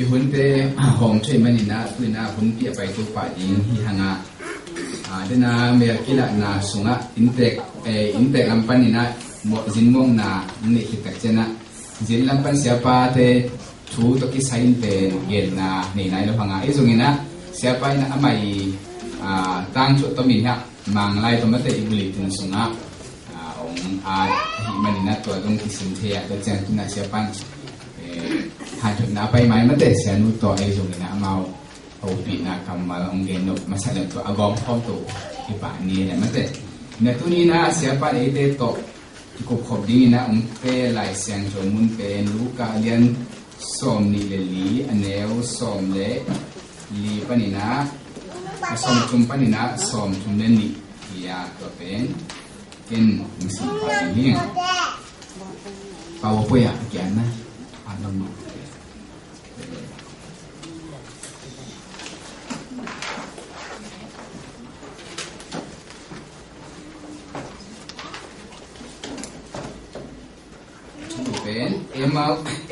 hun te hong choi manina tuina hun pi pai tu pa ding hi hanga dena me kila na sunga intek lampanina mo jinmong na ne hitak chena jin lampan siapa te thu to ki sain te gel na nei nai lo hanga izungina siapa ina amai tang chu to min ha manglai to mate ibuli tin sunga ong hi manina to dong ki sim the ya to chen na siapa hai thut na pai mai mate sianu to ai zungina amao au pi na kamal ong gen no masalan to agom ho to ipa ni ne mate na tu ni na siapa ite to ko khop ding na ong pe lai siang jo mun pe lu ka lian som ni le li aneu som le li panina som chum panina som chum le ni ya to pen ken misi pa ni pa wo po ya kya na alam mo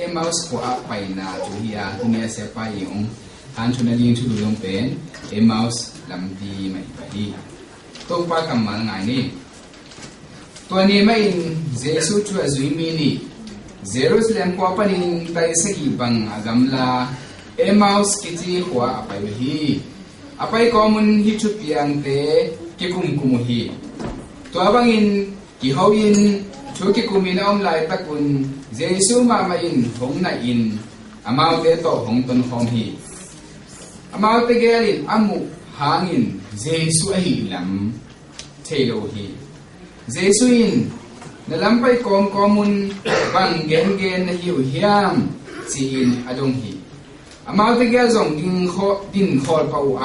Emaus ko pai na tu hiya dunia siapa yung hanchuna ling tu yung pen Emaus lampi mai pai to pa kamal ngai ni to ni mai Jesu tu azui mi ni Jerusalem ko pa ning tai sagi bang agamla Emaus kiti ko apai hi apai ko mun hi chu piang te ki kum hi to abangin ki hawin chuki kumina lai takun Jesu mamain hong na in amau te to hong ton hom hi amau te gelin amu hangin Jesu ahi lam thelo hi Jesu in nalampai komun bang gen na hiu hiam chi in adong hi amau te gel zong din khol pau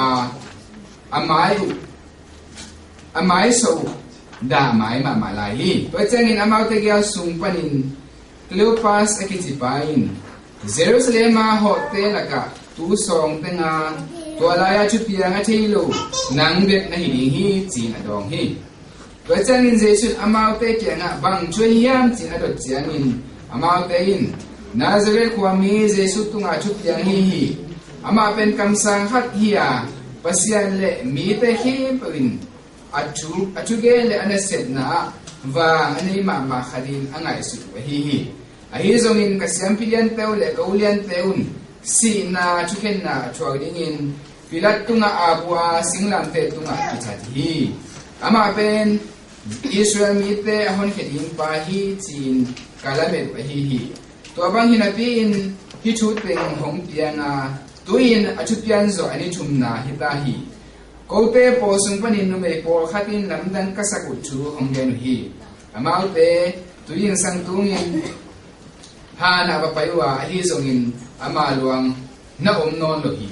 amai so da mai ma lai hi to changin amau te gel sung panin Cleopas akitipain Jerusalem hote laka tu song tenga to alaya chu pianga thilo nang bet na hi hi chin adong hi to changin Jesus amau te kyanga bang chwe hiam chin adot changin amau te in Nazareth kwami Jesus tunga chu piang hi ama pen kamsang hat hiya pasian le mi te hi pawin achu ge le anaset na và anh ấy mà khadin angai su hi ahi zongin kasiam pilian teu le kaulian teun si na chuken na chwagding in pilat tunga abua singlam te tunga kichat hi ama pen Israel mi te ahon khedin pa hi chin kalamet hi to bang hinapi in hi chu teng hong pianga tuin achu pian zo ani chumna hita hi kote po sung panin no me por khatin lamdan kasakut chu honggen hi amau te tuin sang tungin ha na ba paiwa hi zongin ama luang na non lo hi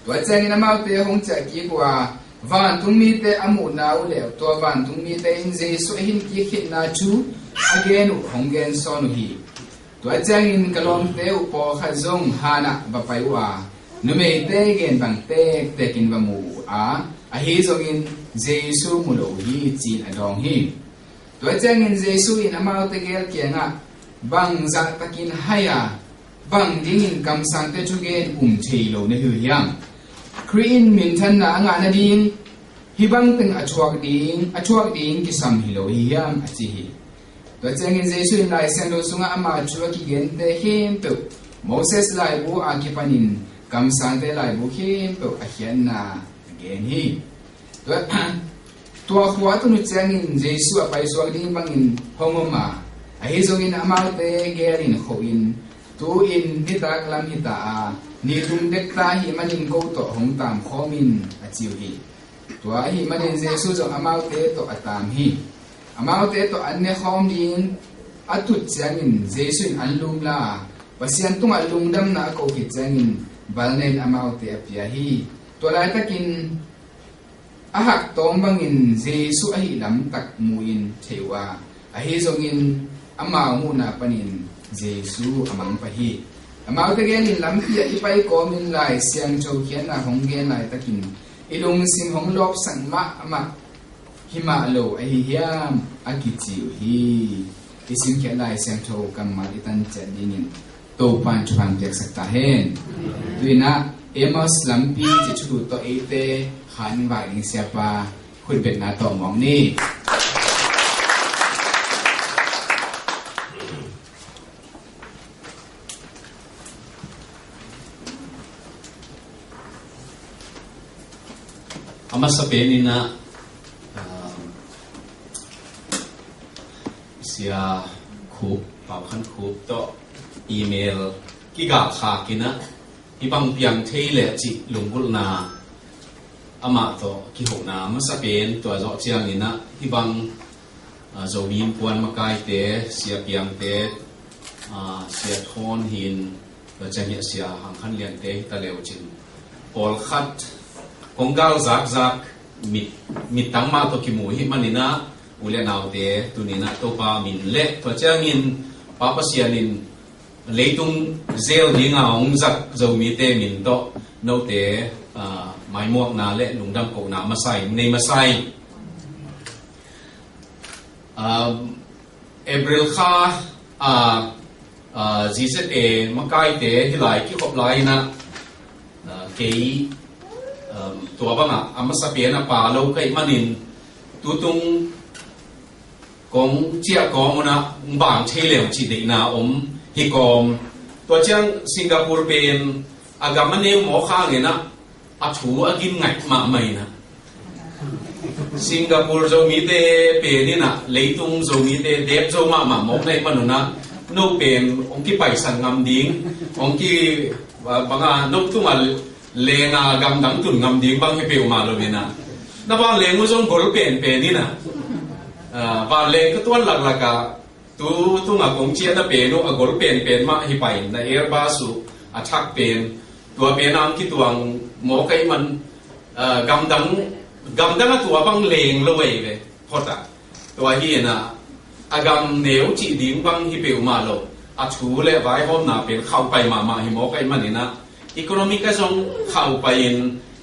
to changin amau te hong cha ki kwa van tung mi te amu na u le to van tung mi te in Jesu hin ki khit na chu again honggen son hi to changin kalom te u po kha zong ha na ba paiwa no me te gen bang te kin ba mu hi zongin Jesu mu lo hi chin adong hi to changin Jesu in amau te gel kianga bang za takin haya bang dingin kamsang te chugen thelo ne hu hiam Krin min than na nga na ding hibang teng achuak ding ki sam hilo hiam achi hi to changin Jesu in lai sen lo sunga ama chua ki gen te him to Moses lai bu akipanin kamsang te lai bu him to ahian na gen hi to khwa tu nu changin Jesu apai suak ding bangin hongoma ahi zongin amal te gerin khoin tu in hitak lam hita ni tum dek ta hi manin ko to hong tam khomin achiu hi to hi manin Jesu jong amal te to atam hi amal te to anne khom din atut changin Jesu in anlum la pasian tung alung dam na ko ki changin balnen amal te apia hi to lai takin ahak tong bangin Jesu ahi lam tak muin thewa ahi zongin amau mu na panin Jesu amang pahi amau te gelin lam pia ipai ko min lai siang chou khian na hong gen lai takin ilung sim hong lop sang ma ama hima lo ahi hiam akichi hi isim khian lai siang chou kamal itan chan dingin to pan chuan tek sakta hen tuina emos lampi chi chu to ate khan ba ring siapa khun bet na to mong ni Amasa penina sia khup pau khan khup to email ki ga kha kina ibang piang thei le chi lungul na ama to ki ho na masa pen to zo chiang ina ibang zo win puan makai te sia piang te sia thon hin to chang sia hang khan lian te ta leo chin pol khat Konggal zak mit tangma to kimu hi manina ule naw te tunina to pa min le to changin papa sianin leitung zel dinga ong zak zo mi te min to no te mai muak na le lungdam ko na masai nei masai April kha GZA makai te hilai ki khop lai na ke tua banga amasa piana pa lo kai manin tutung kong chia kong na bang thelew chi de na hi kom to chang Singapore pen agamane mo kha nge na athu agin ngai ma mai na Singapore zo mi te pe ni na leitung zo mi te dep zo ma mo nei manuna no pen ong ki pai san ngam ding ong ki banga no tungal lenga gam dang tun ngam ding bang he pe ma lo na na ba lengu zong gol pen ni na ba leng ko tuan lak laka tu nga kong chia na pe no a gol pen ma hi pai na airbus su attack pen tua pe nam ki tuang mo kai man gam dang tua bang leng lo we ve phota tua hi na agam neu chi ding bang hi pe ma lo a thu le vai hom na pen khau pai ma hi mo kai man ni na economic ka song khau pain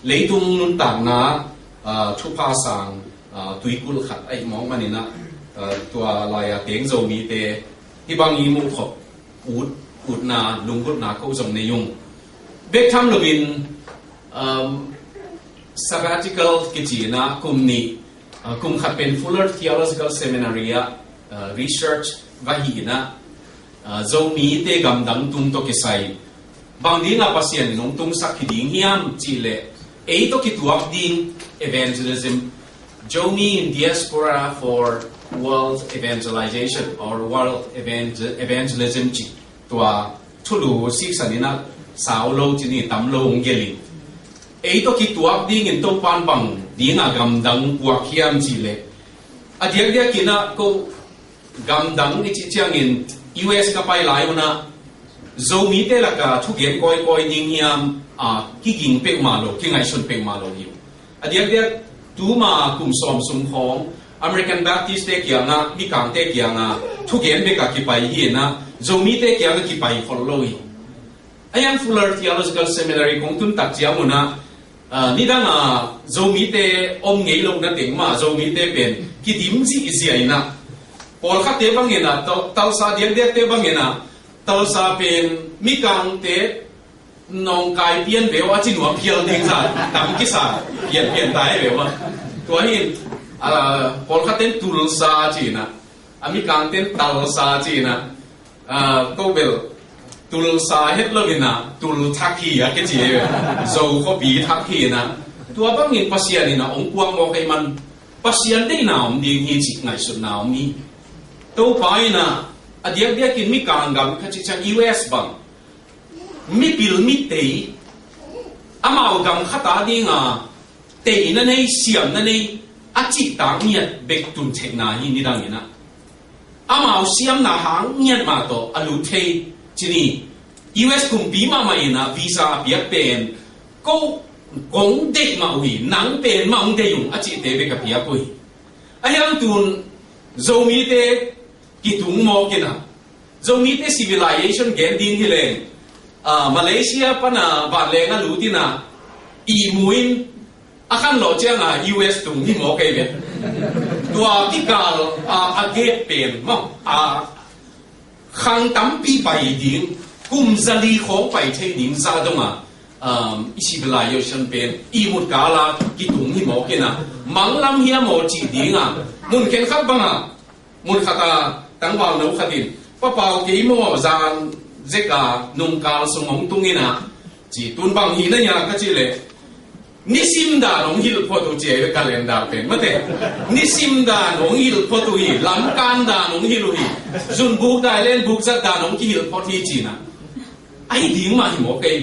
leitung nun tang na thu pa sang tuikul khat ai mong manina tua laya teng zo mi te hi bang i mu khop ut na lungkut na ko zong ne yung bek tham lovin sabbatical kichina kumni kum khat pen Fuller Theological Seminary research vahina zo mi te gam dang tum to ke sai bang ding a pasien nong tung sak hiding hiam chile ei to ki tuak ding evangelism journey in diaspora for world evangelization or world evangelism chi tua thulu sik sanina saulo chini tamlo ngeli ei to ki tuak ding in to pan bang ding a gam dang puak hiam chile adiak dia kina ko gam dang ni chi chiang in US ka pai lai una zo mi te la ka thu gen koi ning hiam ki ging pe ma lo ki ngai sun pe ma lo hiu adiak dia tu ma kum som sum khong American Baptist te kya nga mi kang te kya nga thu gen be ka ki pai hi na zo mi te kya nga ki pai follow hi ayam Fuller Theological Seminary kong tun tak chia muna ni da nga zo mi te om ngei lo na ting ma zo mi te pen ki dim ji zi ai na pol kha te bang ena tal sa diak te bang ena tao sa pen mi kang te nong kai pian ve wa chi nuam phial ding sa tam ki sa pian tai ve wa to hi pol kha ten tul sa chi na ami kang ten tal sa chi na ko bel tul sa het lo na tul thakhi a ke chi zo ko bi thakhi na tua bang in pasian ni na ong kuang mo kai man pasian dei na om ding hi chi ngai sun na mi to pai na adiak dia kin mi kangam khachi chang US bang mi pil mi tei amao gam khata dinga tei na nei siam na nei achi tang niat bek tun thek na hi ni dang ina amao siam na hang niat ma to alu thei chini US kum bi ma mai na visa biak pen ko gong de ma wi nang pen ma ong de yung achi te be ka pia pui ayang tun zo mi te ki tung mo kina zo mi te civilization gen din hileng Malaysia pana ba lenga lutina i muin akan lo chang US tung hi mo kai be tua ki kal a get pen mo khang tam pi pai ding กุมจะลีของไปเทดิงซาดงอ่ะอิสิบลายโยชันเป็นอีมุดกาลากิตุงหิมอกินะมังลำเฮียมอจีดิงอ่ะมุนเข็นขับบังอ่ะมุนขัตาตั้งวางนูขัดินป้าเป่ากี่โมจานเจกานุ่งกาลสมองตุงอินะจีตุนบังหินะยาก็จีเลยนิสิมดาหนงฮิลพอตุเจเวกาเลนดาเป็นมาเตนิสิมดาหนงฮิลพอตุฮีลำการดาหนงฮิลุฮีจุนบุกได้เล่นบุกจัดดาหนงฮิลพอทีจีนะไอ้ดิ้งมาหิมอเกย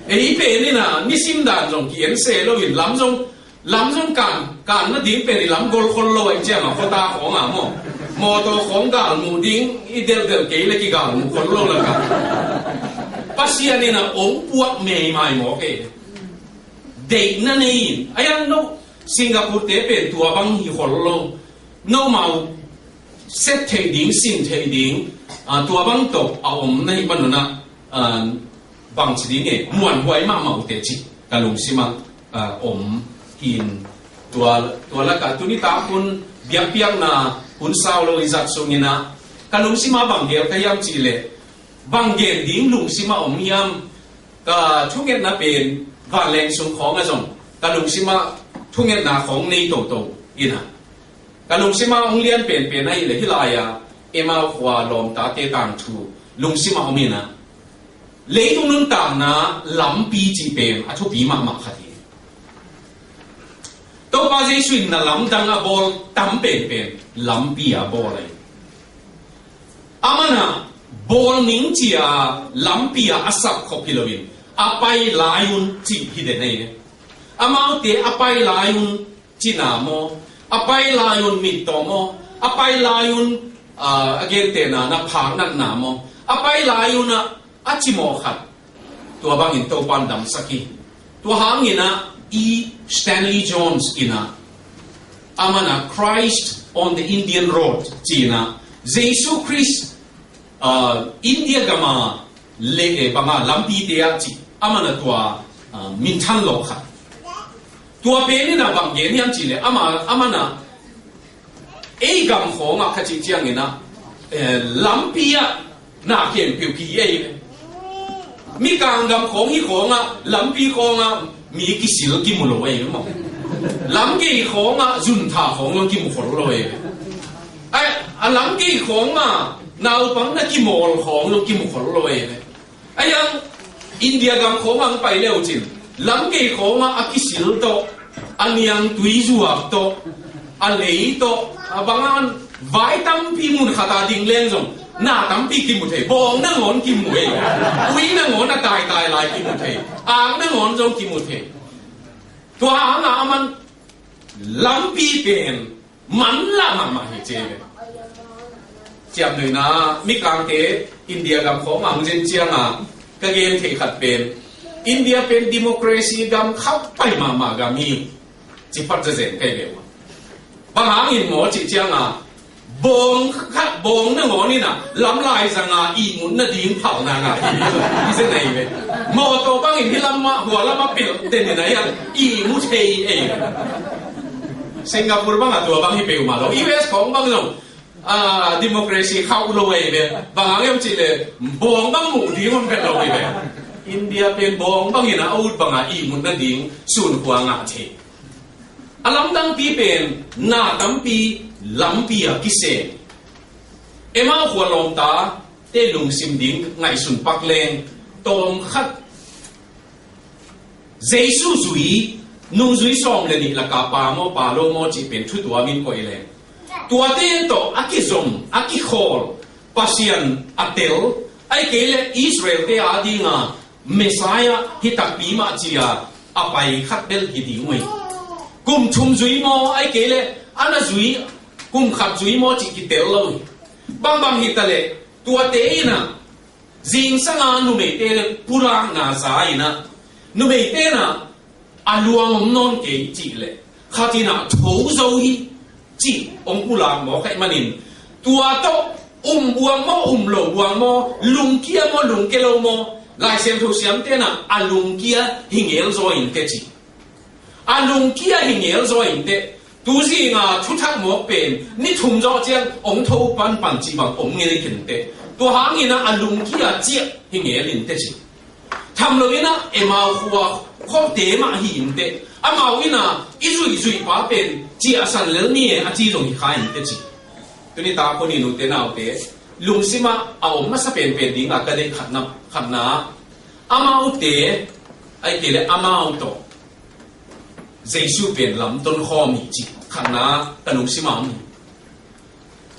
ไอ้เป็นนี่นะนิสิมดาจงเขียนเสโลหินลำจงการนั่นดิ้งเป็นลำกอลคนลอยเจ้าคนตาของอ่ะโมตัวของกาลมูดิ้งอีเดลเกยเลยกี่กาลมูคนลอยละกันปัสยานี่นะองปวกเมย์มาหิมอเกยเด็กนั่นเองไอ้ยังโนสิงคโปร์เตเป็นตัวบังฮิฮอลโลโนมาเซตเทดิ้งสินเทดิ้งตัวบังตกเอาในบ้านนู้นนะบังสิดิ้งเนี่ยมวนหวยมาเตจิกะลุงสิมาหินตัวละกันตัวนี้ตาคุณเบียกนะคุณสาวโลอิจัดส่งนี่นะกะลุงสิมาบังเดียวก็ยำจีเลยบังเดียดิ้งลุงสิมาอมยำก็ทุกอย่างนะเป็นว่าแรงส่งของอะจงกะลุงสิมาทุกอย่างนาของในโตอินะกะลุงสิมาองเลียนเป็นไอ้เลยที่ลายเอมาขวาลมตาเตตังทูลุงสิมาอมีนะเลยตรงนั้นต่างนะลำปีจีเป็นอะทุกปีมากขัดตัวป้าเจสุนนะลำดังอะบอลตั้มเป็นลำปีอะบอลเลยอามันนะบอลนิ่งจีอะลำปีอะสับขบพิลวินapa layun ci hide nei ne amau te apa layun ci namo apa layun mitomo apa layun again te na phang na namo apa layun na achimo khat tua bang in to pan dam saki tua hang ina Stanley Jones ina amana Christ on the Indian Road china Jesus Christ India gama le banga lampi te ya chi amana tua min than lo khat tua pe ni na bang ye niam chi le amana ei gam khong a khachi chiang ina lampi ya na ken piu ki ye mi kang gam khong hi khong a lampi khong a mi ki sil ki mu lo ye mo lam ki khong a jun tha khong lo ki mu khol lo ye ai a lam ki khong a nau pang na ki mol khong lo ki mu khol lo ye ai yang India gam khong ang pai leo chin lam ke khong a akisil to aniang tui zuak to a lei to abangan vai tam pi mun khata ding leng jong na tam pi ki mu the bong na ngon ki mu e ui na ngon na tai lai ki mu the ang na ngon jong ki mu the to ang a man lam pi pen man la ma he che chiam noi na mi kang te India gam khong ang jen chiang aก็เกมเทขัดเป็นอินเดียเป็นดิโมคราซีกำเข้าไปมากามีจิพัดจะเสร็จใกล้เร็วบางหางอินหมอจิเจียงบงขัดบงนั่งหมอนี่นะล้ำลายสังอีมุนน่ะดิ้งเผานางที่เส้นไหนเว้ยหมอโตบางอินที่ล้ำมาหัวล้ำมาเปลี่ยนเด่นไหนอีมุเชยเองสิงคโปร์บางตัวบางที่เปลี่ยนมาแล้วUSของบางอย่างดิโมคราซีเข้าโลเวเบางอย่างจีเลยบองบางหมู่ดีมันเป็นโลเวเบอินเดียเป็นบองบางอย่างนะอุดบางอีมุนนั่นดิ้งส่วนหัวงาเทอลัมดังปีเป็นนาตัมปีลัมปีอะกิเซเอมาหัวลงตาเตลุงซิมดิ้งไงสุนปักเลงตอมขัดเจสุจุยนุ่งจุยซองเลยนี่ละกาปาโมปาโลโมจีเป็นชุดตัวมินโกยเลยตัวเต้นโตอากิซอมอากิโคลปัสยันอัตเตลไอเกลอิสราเอลเตอาดีงาเมสายาฮิตักปีมาจียาอภัยขัดเดลฮิดีงวยกุมชุมจุยโมไอเกลอันนั้นจุยกุมขัดจุยโมจิกิเตลเลยบางฮิตาเลตัวเต้น่ะจิงสังอานุเมเตลปุรังนาซายนะนุเมเตน่ะอาลวงนนเกจิเลข้าที่น่ะโถโซฮีจีองกุลาหมอไขมันนินตัวโตบวงโมโลบวงโมลุงเกียโมลุงเกโลโมลายเซมทุเซียมเตนะอาลุงเกียหิงเอลโซอินเตจีอาลุงเกียหิงเอลโซอินเตดูสิงาทุทักหมอเป็นนี่ทุ่มจอเจียงองทูปันจีบังองเงินขึ้นเตตัวหางอินะอาลุงเกียเจีย hi nge lin te chi tham lo ina e mau huwa kho te ma hi in te amau ina izui pa pen chi asan lel ni a chi rong hi kha in te chi tuni ta ko ni nu te nau te lung sima aw ma sa pen ding a ka de khatna amau te ai ke le amau to Jesu pen lam ton kho mi chi khatna tanung sima mi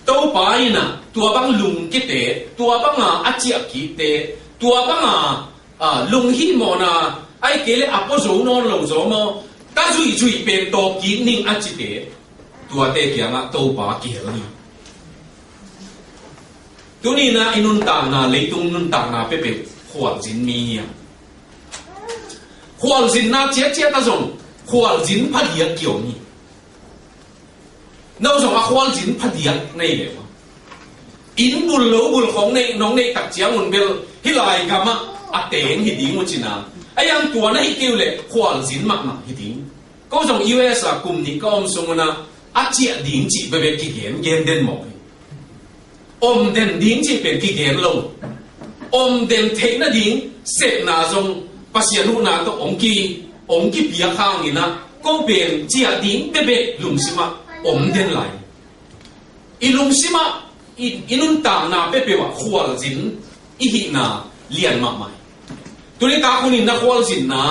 to pa ina tua bang lung ki te tua bang a chi a ki te tua bang lung hi mo na ai ke le apo zo no lo zo mo ta zui pen to ki ning a chi te tua te kya nga to pa ki hel ni tuni na inun ta na leitung nun ta na pe khwal jin mi ya khwal jin na chia ta zong khwal jin pha dia kyo ni no zong a khwal jin pha dia nei le in bul lo bul khong nei nong nei tak chiang un bel hi lai ga ma a teng hi ding mu china ayang tua na hi kêu le khwal jin mak na hi ding ko zong US a kum ni ka om sung na a chia ding chi be ki gen den mo den ding chi pen ki gen lo den the na ding se na zong pasianu na to ong ki pia khang ni na ko pen chia ding be lung sima den lai i lung sima inun ta na pe wa khwal jin i hi na lian ma mai tuni ta ko ni na khwal jin na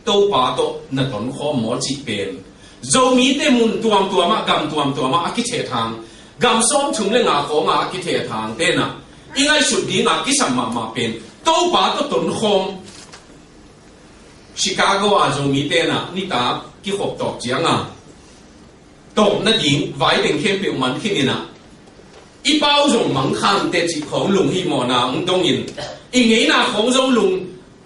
to pa to na ton kho mo chi pen zo mi te mun tuam ma gam tuam ma a ki che thang gam som chung le nga ko nga ki the thang te na ingai su di nga ki sam ma pen to pa to ton khom Chicago a zo mi te na ni ta ki khop tok chiang a to na ding vai teng khem pe man khi ni na i bao zong mang khang te chi khong lung hi mo na ong dong in i ngei na khong zong lung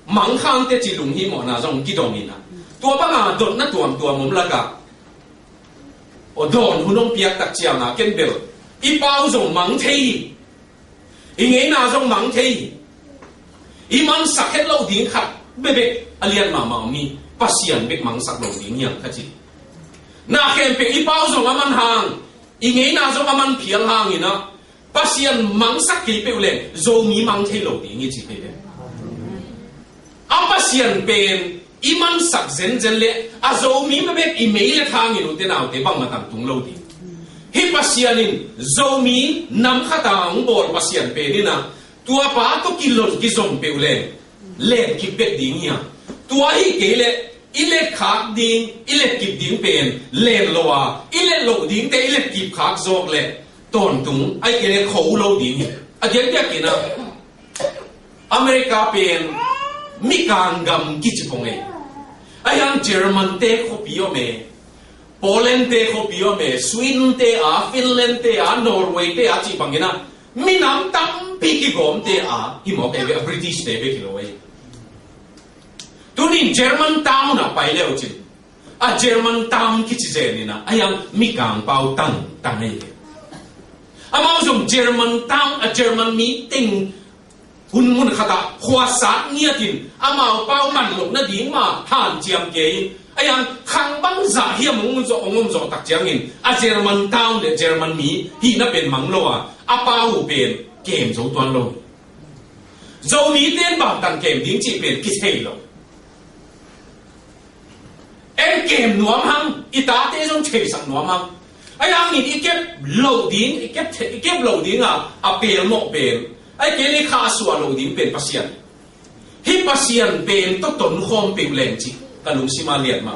mang khang te chi lung hi mo na zong ki dong in na tua ba nga dot na tuam mom la ka o don hunong piak tak chiang na ken bel i bao zong mang thei i ngei na zong mang thei i man sakhet lo ding khat be alian ma mi pasian be mang sak lo ding yang kha chi na khem pe i bao zong aman hang i ngei na zong aman phial hang ina pasian mang sak ki pe le zo mi mang thei lo ding chi pe a pasian pen iman sak zen le a zo mi be i mei le thang inu te naw te bang ma tam tung lo di hi pasianin zo mi nam khatang bol pasian pe ni na tua pa to kilon ki zom pe le ki pe ding ya tua hi ke le ile khak ding ile ki ding pen le lowa ile lo ding te ile ki khak zok le ton tung ai ke le khou lo ding a gen ya ke na America pen mi kang gam ki chi pong e ayang German te ko pio me Poland te ko pio me Sweden te a Finland te a Norway te a chi pangina mi nam tam pi ki gom te a hi mo ke British te be ki lo e tunin German town a pai le o chi a German town ki chi je ni na ayang mi kang pau tang e amao som German town a German meeting hun khata khwa sat nia tin amao pau man lok na ding ma han chiam ke ayang khang bang za hiam ongom zo tak chiang in a German town le German mi hi na pen mang lo a pau pen kem zo tuan lo zo mi ten ba tan kem ding chi pen ki sei lo em kem nuam hang ita te jong chei sang nuam hang ayang ni ikep lo ding ikep lo ding a pel mo pen ai ke le kha suwa lo ding pen pasian hi pasian pen to ton khom pe leng chi kanung sima liat ma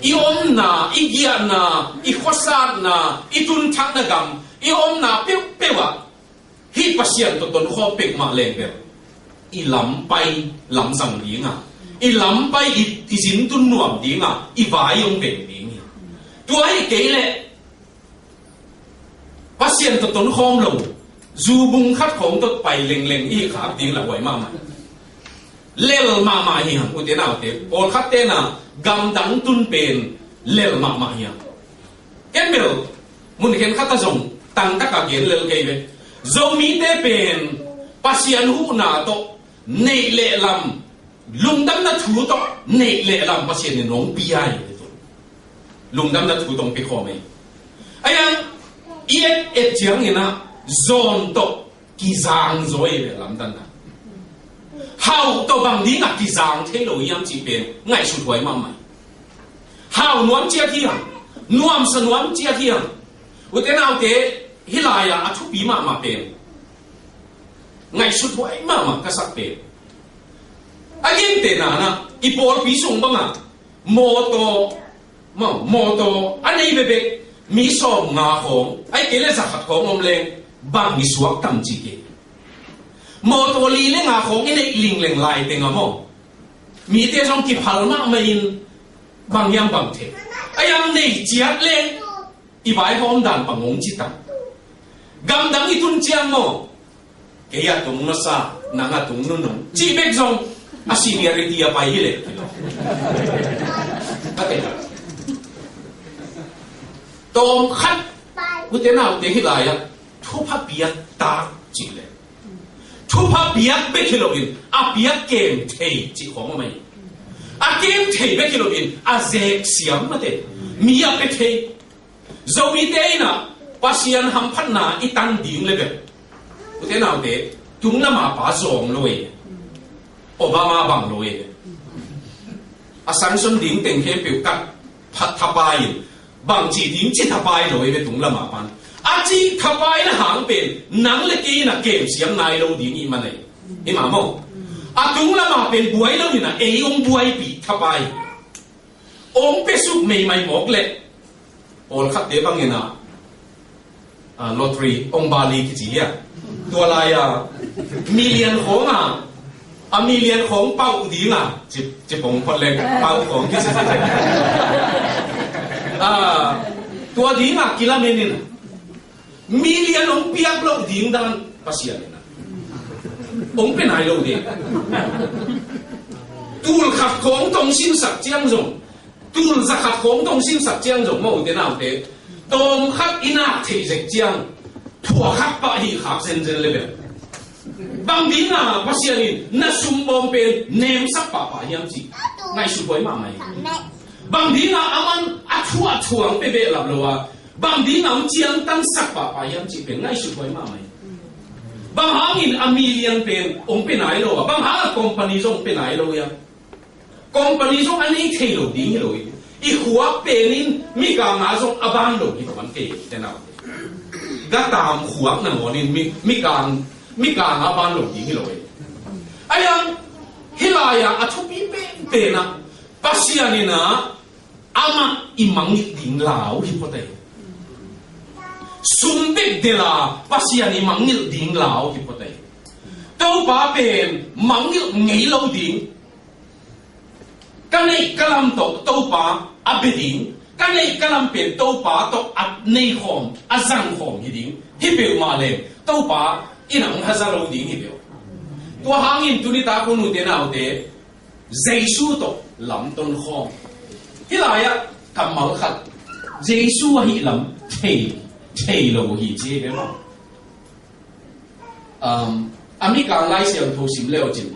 i om na i gia na i khosat na i tun thak na gam i om na pe wa hi pasian to ton khom pe ma leng pe i lam pai lam sang ding i lam pai i jin tun nuam ding i vai yong pe ding tu ai ke le pasian to ton khom lo dù bung khát khổng tốt bay leng y khá tiếng là quậy mà lel mà hiền u thế nào thế ol khát thế na gam đắng tun pen lel mà hiền cái biểu muốn khen khát ta dùng tăng tất cả kiến lel cái về dùng mi thế pen pasian hu na to nei lệ làm lùng đâm na thu to nei lệ làm pasian này nong pi ai lùng đâm na thu tông pi khom ấy ayang yết chiang như na zone to ki zang zoi le lam tan na hào to bằng đi ngạc kỳ giang thế lối yam chỉ bên ngày sụt hoài mà mày hào nuam chia thiang nuam sa nuam chia thiang u thế nào thế hilaya a thu pi mà bên ngày sụt hoài mà cái sắc bên again thế na ipol pi sung bang à moto anh ấy về mi som ngà hong ai kể là giặc hong om lên bang mi suak tam chi ke moto li le ngà hong ini ling leng lai te ngamo mi te trong ki phal ma main bang yam bang the ayam nei chiat le i vai hom dan bang ngong chi tam gam dang i tun chiang mo ke ya tung na sa na nga tung nun nun chi bek zong a seniority a pai hile okay tôm khát u thế nào thế lại á thu pháp bia ta chỉ lệ thu pháp bia bé kilo in à bia kem thầy chỉ có mày à kem thầy bé kilo in à dẹp xiêm mà thế mi à bé thầy dầu mi thế na pasian ham phát na ít tan điên lên bé u thế nào thế chúng nó mà phá rong rồi Obama bằng rồi à sáng xuân điên tình thế biểu cắt phát tháp bài bằng chỉ điểm chỉ tháp bài rồi về tung lâm mà pan à chỉ tháp bài là hàng bên nắng lệ kia là kèm xiêm này lâu điểm gì mà này em mà mong à tung lâm mà bên buổi lâu như là ấy ông buổi bị tháp bài ông bé sụp mày mày mọc lệ ông khát để bằng như nào lottery ông Bali cái gì à tua lại million khổng à million khổng bao điểm à chỉ bông phát lên bao khổng cái gì tua di nga kila menin million ong piak lo ding dan pasian na ong penai lo de tul khat khong tong sin sak chiang zong tul za khat khong tong sin sak chiang zong mo de nào de tong khat ina thei zek chiang thua khat pa hi khap sen zen lebe bang ding na pasian in na sum bom pen nem sak pa yam chi ngai su boi ma mai bang di na aman athua thuang pe be lap lowa bang di na chiang tan sak pa yam chi pe ngai su koi ma mai bang hangin a million pen ong pe nai lo bang ha company jong pe nai lo ya company jong ani thei lo ding lo i huwa penin mi ka nga jong aban lo ki ban ke te na ga tam huwa na monin mi ka nga ban lo ding lo ayang hilaya athupi pe na pasianina ama imangit ding lao hi pote sumbek de la pasiani mangil ding lao hi pote to pa pen mangil ngei lo ding kanai kalam to pa abeding kanai kalam pen to pa to at nei khom azang khom hi ding hi pe ma le to pa inang hazalo ding hi pe to hangin tunita ko nu te na te Giêsu to lắm tôn khom cái này á cầm máu khát Giêsu hi lắm thầy lâu hi chế cái mà ami càng lai xem thô sim leo chim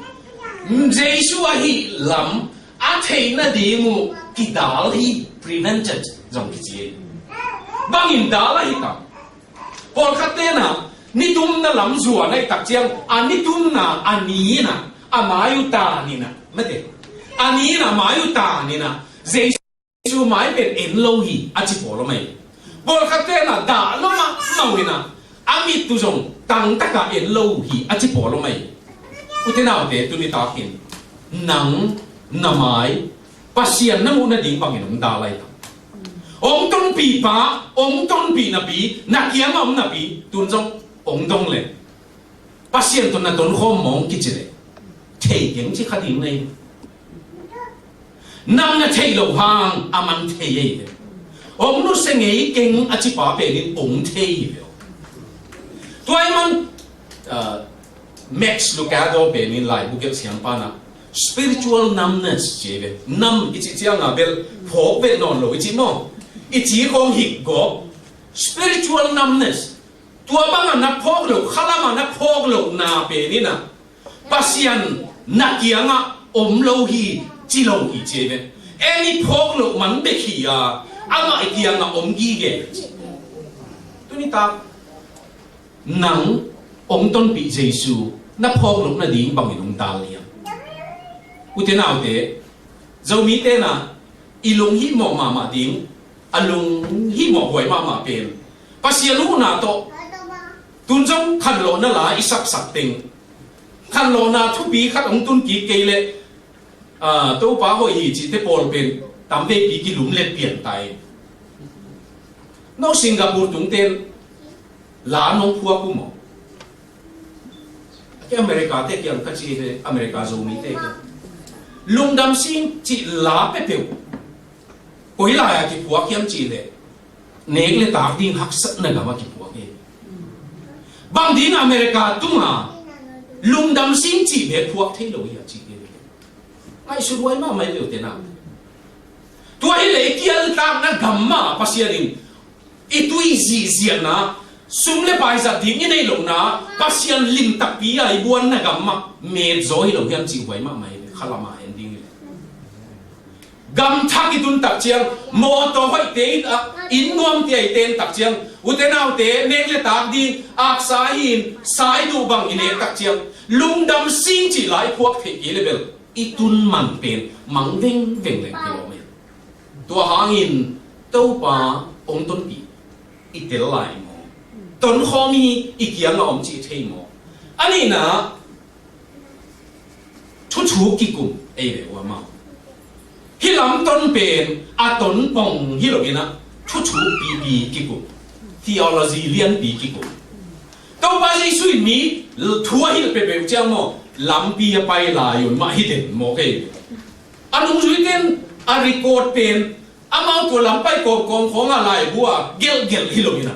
Giêsu hi lắm à thầy na đi mu cái đào hi prevented giống cái chế bang in đào hi tam Paul khát tên à ni tum na lắm rùa này tắc chiang ni tum na ani na amayu ta ni na mate ani na mayu ta ni na Giêsu mai bên en lâu hi a chi bỏ lo mai bol khát tên là đã lo mà mau hi na ami tu jong tang ta ka en lâu hi a chi bỏ lo mai u thế nào để tu ni ta kin nang na mai pasian na mu na ding bang in da lai ông ton pi pa ông ton pi na pi na kiam om na pi tun jong ông dong le pasian ton na ton khom mong ki chi le thei yang chi khát ding nei nam na thei lo hang aman thei ye ông nu se ngei keng a chi pa pe ni ông thei ye toy man Max Lucado pe ni lai bu gel siam pa na spiritual numbness je ve nam ichi chiang a bel phok ve non lo ichi mo ichi khong hik go spiritual numbness tua bang na phok lo khala ma na phok lo na pe ni na pasian na kianga lo hi chi lo hi che ve any phok lo man be khi a ama kianga gi ge tu ni ta nang ton pi Giêsu na phok lo na ding bang in ta liam uten autte zomi te na ilung hi mo mama ding alung hi mo hoi mama pen pasialu na to tunjong khan lo na la isak sak ting khan lo na thu bi khat ong tun ki keile to pa ho hi chi te pol pen tam pe pi ki lum let pian tai no Singapore tung ten la nong phua ku mo cái America te kian ka chi te America zomi te lung dam sing chi la pe pe koi la ya ki phua kiam chi le nek le tak ding hak sat na ga ma ki phua ke bang ding America tunga lung dam sing chi be phua thei lo ya chi ke ai su ruai ma mai le te na tua hi le kial tak na gamma pasiaring itui zi zian na sum le bai za ding nei lo na pasian lim tak pi ai buan na gamma me zo hi lo hiam chi huai ma mai khalama ending gam thak itun tak chiang mo to hoi te in nuam ti ai ten tak chiang utenau te nek le tak di ak sa hin sai du bang ine tak chiang lung dam sing chi lai phuak the ki level itun man pen mang veng veng le kilometer tua hangin to pa ong ton pi itel lai mo ton khomi ikiang om chi thei mo ani na thu chu ki kum ei le wa ma hi lam ton pen a ton pong hi lo ina thu chu pi pi ki kum theology lian pi ki kum to pa ji sui mi thua hi pe pe chang mo lam pi pai la yun ma hi den mo ke anung sui ten a record pen amang tu lam pai ko kong khong a lai bua gel gel hi lo ina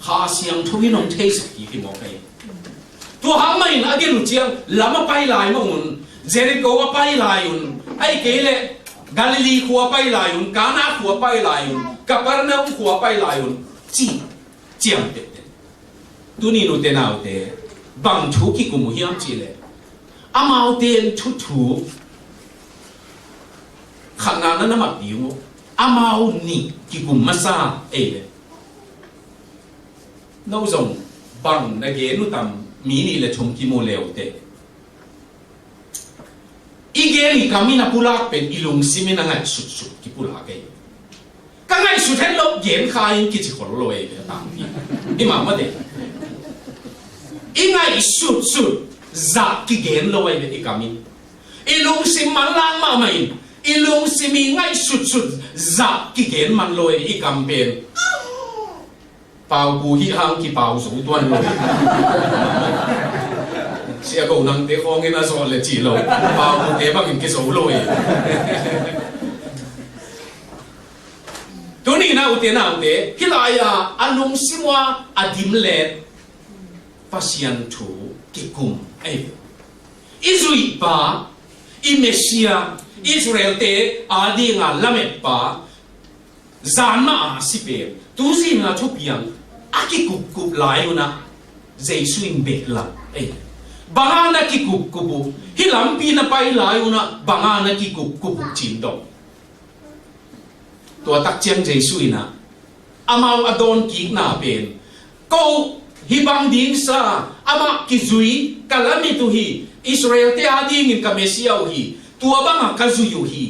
ha siang thu hi nong thei sak ki mo ke tu ha mai na ge lu chiang lama pai lai ma un Jericho a pai lai un ai ke le Galilee khua pai lai un Cana khua pai lai un Capernaum khua pai lai un chi chiang te tu ni nu te nau te bang thu ki ku mu hiam chi le amau ten thu thu khana na na ma pi mo amau ni ki ku masa e le no zong bang na ge nu tam mi ni le chom ki mo leo te ige ni kamina pulak pen ilung simina ngai sut sut ki pula ke ka ngai sut hen lo gen khai ki chi khol lo e ta i ma ma de i ngai sut sut za ki gen lo e i kamin ilung sim man lang ma mai ilung simi ngai sut sut za ki gen man lo e i kam pen pau bu hi hang ki pau zo tuan lo sia ko nang te khong ina so le chi lo pa bu te ba kin ke so lo e tu ni na u te hi la ya anung simwa adim le pasian thu ki kum ai izui pa i mesia Israel te adi nga lamet pa zanma sipe tu si na thu piang aki kup kup lai una jesu in be la ai bangana ki kup kupu hi lampi na pai lai una bangana ki kup kupu chin dong tua tak chiang jesu ina amau adon ki na pen ko hi bang ding sa ama ki zui kalami tu hi Israel te ading in kamesia hi tua banga ka zui hi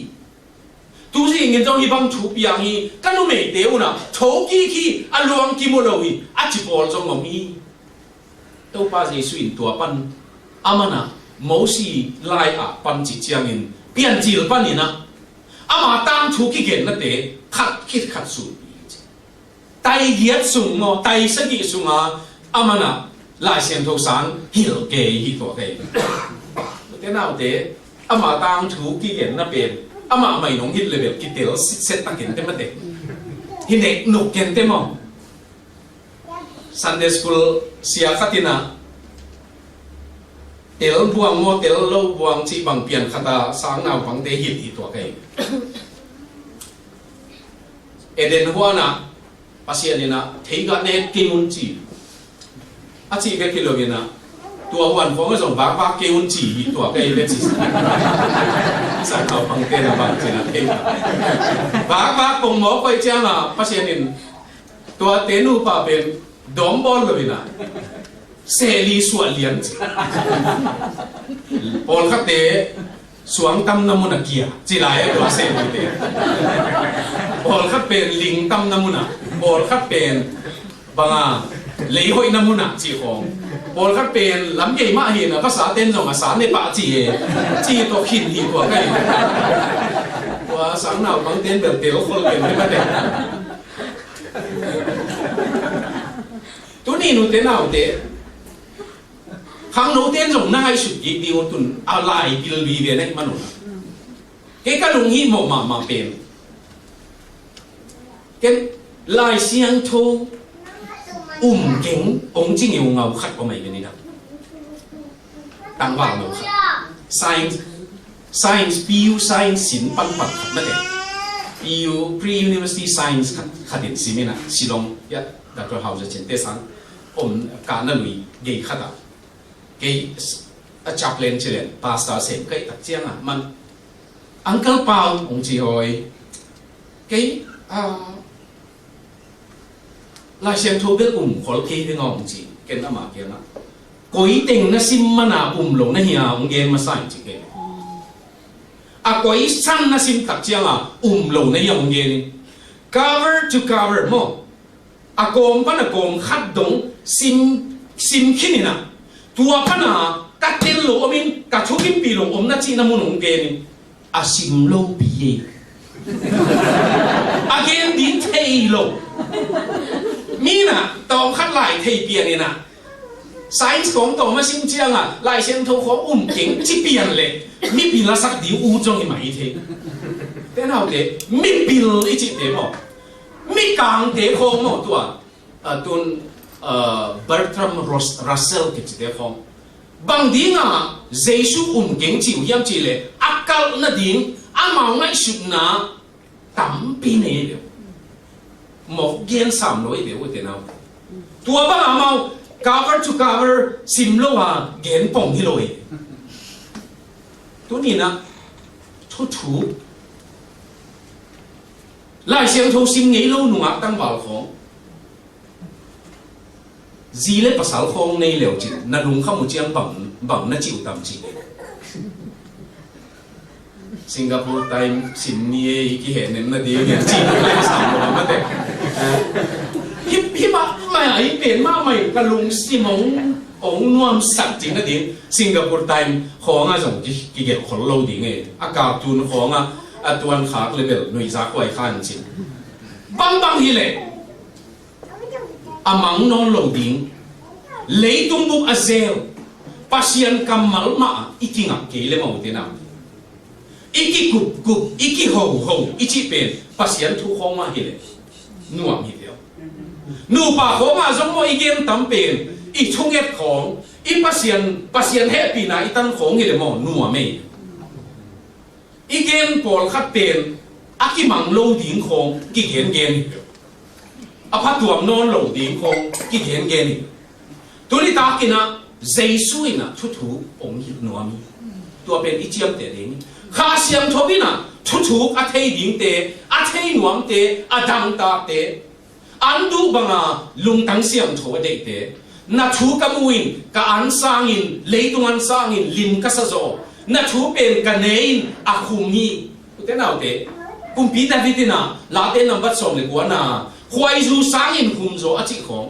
tu si ngin jong hi bang thu piang hi kanu me te una thoki ki aluang ki mo lo hi achi pol jong ngom hi to pa jesu in tua pan amana mosi lai a pan chi chiang in pian jil pan ina ama tang thu ki gen na te khat kit khat su tai giat sung mo tai sa gi sunga amana lai sian tho sang hil ke hi to ke te nau te ama tang thu ki gen na pen ama mai nong hit level ki tel set ta gen te ma te hi nek no gen te mo Sunday school sia khatina tel buang mo tel lo buang chi bang pian khata sang nau bang te hit hi to kai eden huana pasianina theiga ne kimun chi achi ke kilogena tua huan phong song ba ba keun chi hi to kai le chi sa nau bang te na bang chi na thei ba ba kong mo koi chang a pasianin tua tenu pa ben dom bol lo bina Seli suat lian, pol kate xuống tâm nam muna kia chỉ lại đó xem như thế bol khát bền linh tâm nam muna bol khát bền bằng lấy hội nam muna chỉ không bol khát bền lắm cái mà hiện là xã tên rồi mà xã này bạ chỉ to khinh hi của cái và sáng nào bằng tên biểu tiểu không bền cái vấn đề tôi nhìn nó thế nào thế hàng đầu tiên dùng nai sụt gì điều tuần lại điều gì về này mà nó cái lùng hi mà bền cái lại xiang thô kính ông chỉ nhiều ngầu khát của mày bên này đâu tăng vào ngầu khát science PU science xin pan pan khát mất đấy PU pre-university science khát đến xí mình à Shillong ya Dr. House trên thế sang ông cả nó lùi gây khát à cái chaplain chỉ lên pastor xem cái đặc trưng à man Uncle Paul ông chỉ hỏi cái lại xem thô biết khó khi với ông chỉ cái nào mà kia mà cuối tình nó sim mà nào lỗ nó hiểu ông nghe mà sai chỉ cái cuối sang nó sim đặc trưng à lỗ nó hiểu ông nghe cover to cover mo com pa na com khát đông sim khi nè tua pa na cắt tên lỗ mình cắt chỗ kim bì lỗ ông nó chỉ nằm ông nghe sim lô bì again din thay lỗ mi na tao khát lại thay biển này na scienceของtao mà xin chiang à lại xem thâu khó kính chỉ biển lệ mi biển là sắc điệu u trong cái máy thế thế nào thế mi biển ít chỉ thế mà mi càng thế không mà tuần Bertrand Russell cái chỉ thế không bằng đi ngà Giêsu kính chịu yam chỉ lệ akal na điên amao ngay sụp na tắm pin này được một gen sắm lối đều thế nào tua ba amao cover to cover sim lo à gen pong hi lối tu ni na thu lại xem thâu sim nghĩ lâu nung ác tăng vào khong gì lấy pasal khong này liệu chỉ na lung không một chiang bằng na chịu tầm chỉ Singapore time sim ni cái hệ nên là đi cái chỉ lấy sắm rồi mà thế hi mà ấy biển mà mày cái lung sim ông nuông sạch chính là đi Singapore time khong à giống cái cái khổ lâu đi nghe cả tuần khong à tuần khác level nuôi giá quay khan chính băng hi lệ amang non lâu đi lấy tung buk azel pasien kamal ma iki ngak ke le mau te na iki kup iki ho ichi pen pasien thu khong ma hi le nuam hi deo nu pa khong ma jong mo igem tam pen I chung et khong I pasien happy na itan khong hi le mo nuam me igen pol khat pen aki mang lo ding khong ki gen apa tuam non lo ding khong ki gen tuli ta kina Giêsu ina thu ông hi nuam tua pen I chiam te ding kha siam thobina thu a thei ding te a thei nuam te a dang ta te andu banga lung tang siam tho de te na thu ka muin ka an sangin leitung an sangin lim ka sa zo na thu pen ka nein a khum hi te nào te kum pi ta vitina la te nam bat som le kwa na khwai zu sangin khum zo a chi khong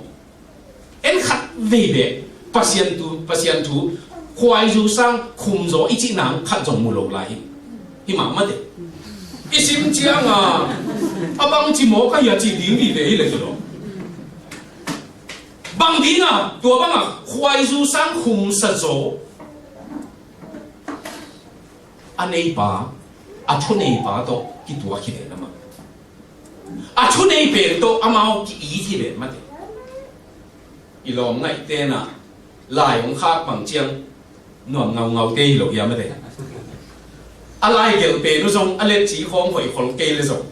en khat ve be pasien tu khwai zu sang khum zo I chi nang khat jong mu lo lai hi ma ma de isim chiang abang chi mo ka ya chi ding vi ve le lo bang ding tua bang khwai zu sang khum sa zo anei ba a thu nei ba to ki tua ki de na ma a thu nei pe to amao ki I thi be ma de I lom ngai te na lai ong khak bằng chiang nuam ngau te lo ya ma de alai gel pe no zong ale chi khom hoi khol ke le zong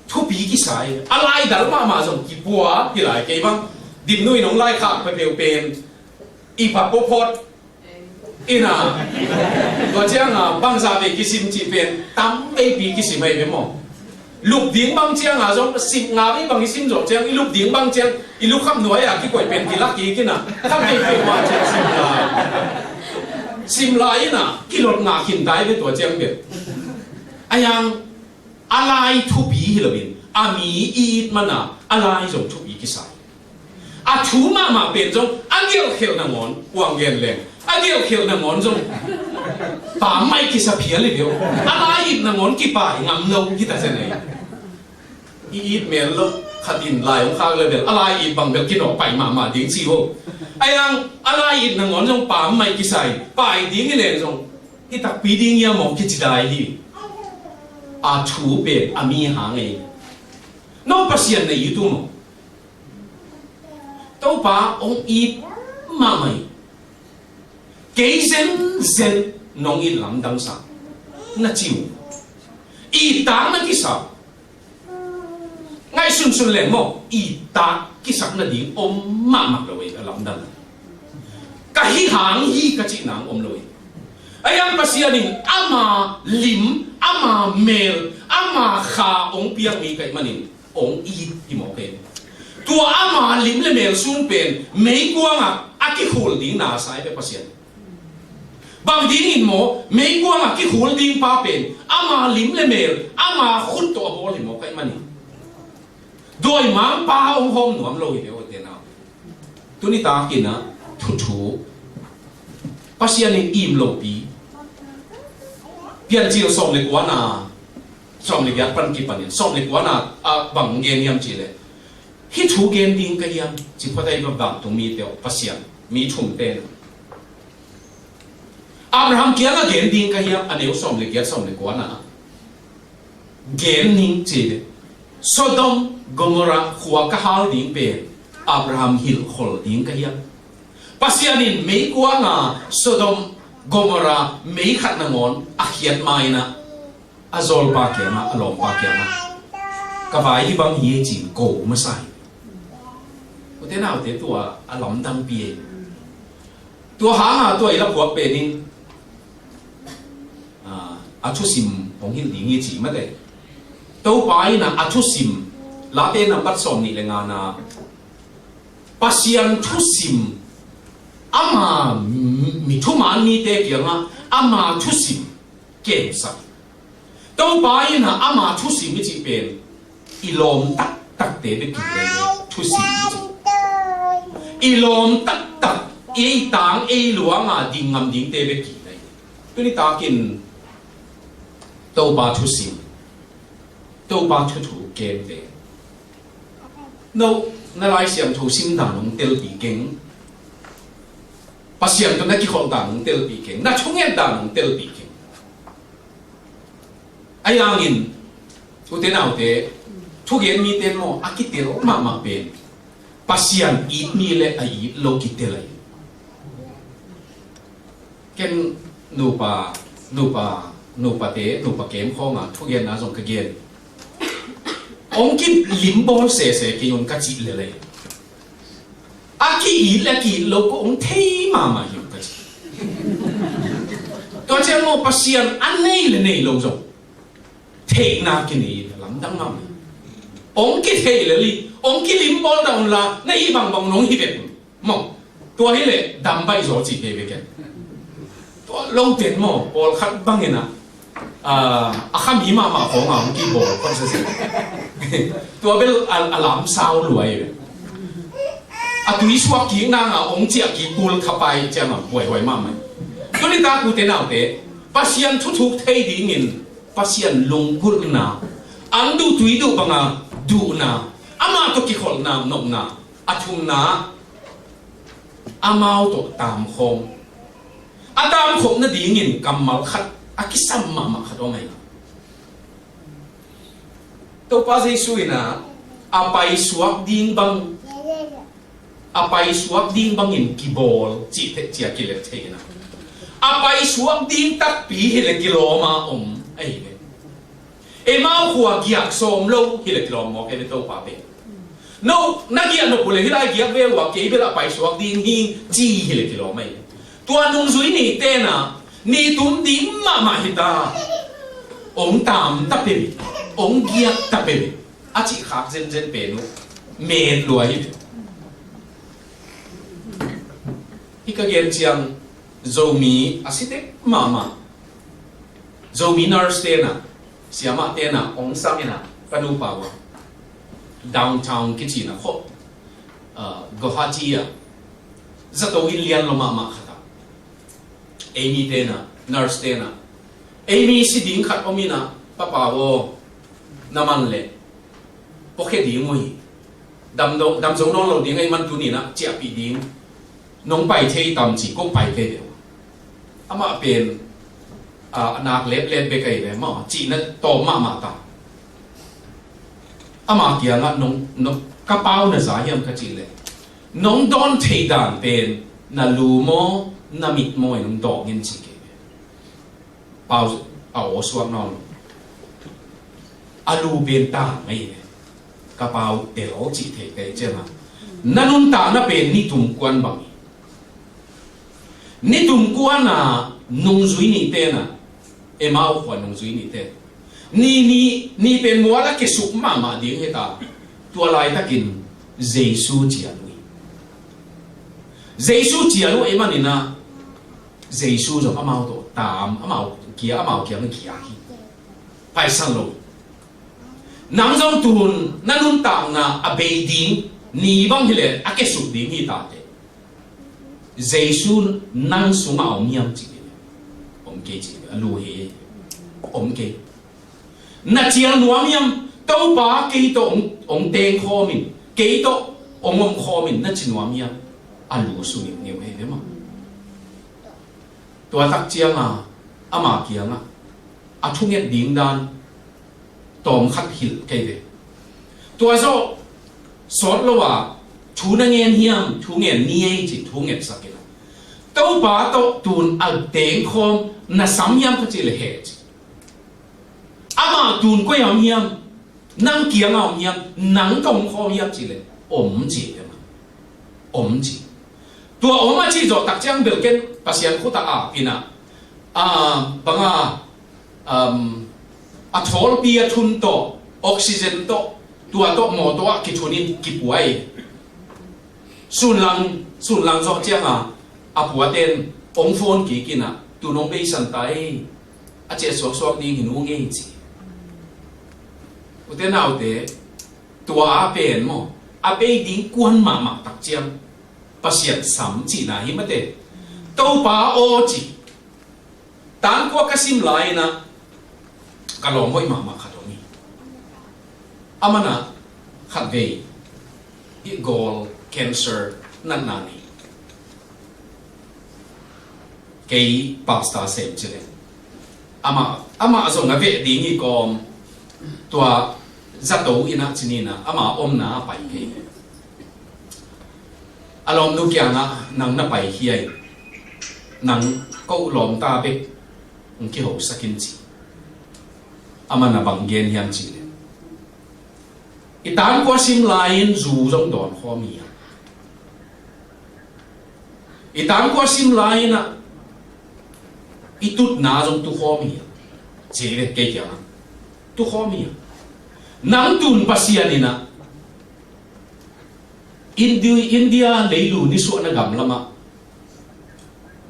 thu pi ki sai alai dal ma zong ki bua ki lai ke bang dim nui nong lai khak pe peu pen I pa po pot ina to chiang bang za be ki sim chi pen tam be pi ki sim be mo lục tiếng băng chiang giống sim ngà với bằng sim rồi chiang lục tiếng băng chiang lục khăm nói cái quậy pen cái lắc cái nào khăm cái quậy hoa chiang sim là sim lai na kilot nga kin dai ve to chang be ayang alai thu bi hilabin ami i mana alai jong thu bi ki sai a thu ma pen jong angel khel na ngon wang gen leng angel khel na ngon jong pa mai ki sa phia le bio alai na ngon ki pa ngam no ki ta se nei i mel lo khatin lai ong khang le bel alai bang bel kin ok pai ma ding chi ho ayang alai na ngon jong pa mai ki sai pai ding le jong ki tak pi ding ya mo ki chi dai hi a thu be ami hang ei no pasien nei tu mo tau pa ông ít mà mày cái zen nong ít lắm đằng sau nó chịu ít ta nó cái sao ngay xuân lên mò ít ta cái sao nó đi ông mà rồi lắm đằng cái hàng hi cái chị nàng ông rồi ai ăn pasien đi ama lim ama mel ama kha ông piang mi cái manin ông ít đi mò cái tua ama lim le mel sun pen mei kuanga aki holding na sai pe pasien bang ding in mo mei kuanga ki holding pa pen ama lim le mel ama khut to bol hi mo kai mani doi mang pa ong hom nuam lo hi be o te na tu ni ta kin na thu pasien in im lo pi pian chi som le kuana som le ya pan ki panin som le kuana a bang gen yam chi le khi chú gen ding cái yam chỉ có đây vào tụng mi tiêu pasien mi chum tên Abraham kia là gen ding cái yam anh yêu som le quá na gen ning chỉ Sodom Gomorrah khua cái hal ding pe Abraham hil khol ding cái yam pasien in mấy quá na Sodom Gomorrah mấy khát na ngon akhiat mai na azol pa kia na alom pa kia na cái hi bang hi chỉ cổ mà sai thế nào thế tua lắm đăng bia tua hả tua là của bên in chút sim phong hin đi nghe chỉ mà đấy tàu bay na chút sim lá tên là bắt sòng nị là ngà na pasien chút sim ama mi thu man ni te kia nga ama chút sim kém sai tàu bay na ama chút sim chỉ bên ilom tak te be ki le chút sim ilom tak e tang e luang a ding ngam ding te be ki nei tu ni ta kin to ba thu sim to ba thu thu kem te no na lai siam thu sim da nong tel bi keng pa siam to na ki khol da nong tel bi keng na chung en da nong tel bi keng ayang in tu te nào te thu gen mi ten mo akitel ma pen pasien ít mi le ai lo kitel ai ken nu pa kem khong a thu gen na jong ka gen ong ki lim bol se ki yon ka chi le le aki i le ki lo ko ong thei ma yon ka chi to chen mo pasien an nei le nei lo jong thei na ki ni lam dang ma ông cái thế là li ông cái lim bol down là nay bằng nông hi đẹp mong tua hi lệ đam bay rồi chỉ về cái tua lâu tiền mò bol khát băng nghe na khám hi mà không ông cái bol con sẽ tua bên làm sao lùi tùy suy kỹ năng ông chỉ kỹ cùl khắp bay chứ mà quậy mà mày tôi đi ta cụ thế nào thế pasien thúc thấy đi nghìn pasien lung cùl na anh du tùy du bằng du na ama to ki khol na nom na athum na amao to tam khom atam khom na ding in kamal khat akisam ma khato mai to pa jesu ina apai suak ding bang in kibol chi the chia ki le the na apai suak ding tak pi hele kiloma ai emau khua giak som lo hi le tlom mo ke to pa pe no na gi no pule hi lai giak ve wa ke be la pai suak ding hi chi hi le tlom mai tua nung zui ni te na ni tum ding ma hi ta ong tam ta pe ong giak ta pe a chi khak zen pe no me lo hi ka gen chiang zomi asite mama zomi nurse te na siama te na ong samina panu pawa downtown kitchen ho Guwahati ya zato ilian lo mama khata Amy te na nurse te na Amy si ding khat omina papa wo naman le poke di ngoi dam zo non lo ding ai man tu ni na chia pi ding nong pai thei tam chi ko pai ke de ama pen nak lep be kai le ma chi na to ma ta ama kia nga nong ka pau na za yam ka chi le nong don thei dan pen na lu mo na mit mo nong do ngin chi ke pau a o suak non alu ben ta mai ka pau te ro chi thei ke che ma nanun ta na pen ni tum kwan bang ni tum kwan na nung zui ni te na e mau kwan nung zui ni te ni pen mo la ke suk ma ding he ta tua lai ta kin Jesu chia lui Jesu chia lui e manina Jesu zo amau to tam amau kia na kia hi pai san lo nang zong tun nanun tang na abei ding ni bang hile ake suk ding hi ta te Jesu nang suma om yam chi om ke chi lu he om ke na chiang nuam yam tau pa ke to om teng kho min ke to om kho min na chi nuam yam alu su ni neu he ma tua tak chiang ama kia nga a thunget ding dan tom khat hil ke de tua zo sot lo wa thu na ngen hiam thu ngen ni ei chi thu nget sak ke tau pa to tun al teng khom na sam yam ka chi le he ama tun ko yam hiam nang kia ngam hiam nang tong khom yam chi le om chi de ma om chi tua om a chi zo tak chang bel ken pasian khu ta a pina banga a thol pi a thun to oxygen to tua to mo to ki thunin ki puai sun lang zo chang a puaten ong phone ki kina tu nong be san tai a che sok ding hin nge chi uten nào te tua a pen mo a be ding kwan ma tak chiam pasiat sam chi na hi mate to pa o chi tan ko kasim lai na kalong hoi ma khatoni amana khat ve I gol cancer nan nani cái pasta xem chile ama azong ave ding I kom tua zato ina chinina ama om na pai ke alom nu kya nga nang na pai hiai nang ko lom ta be ki ho sakin chi ama na bang gen hiam chi le itan ko sim lain zu jong don kho mi itan ko sim lain na itut na jong tu kho mi chi le ke kya tu kho mi nang tun pasianina India leilu ni su na gam lama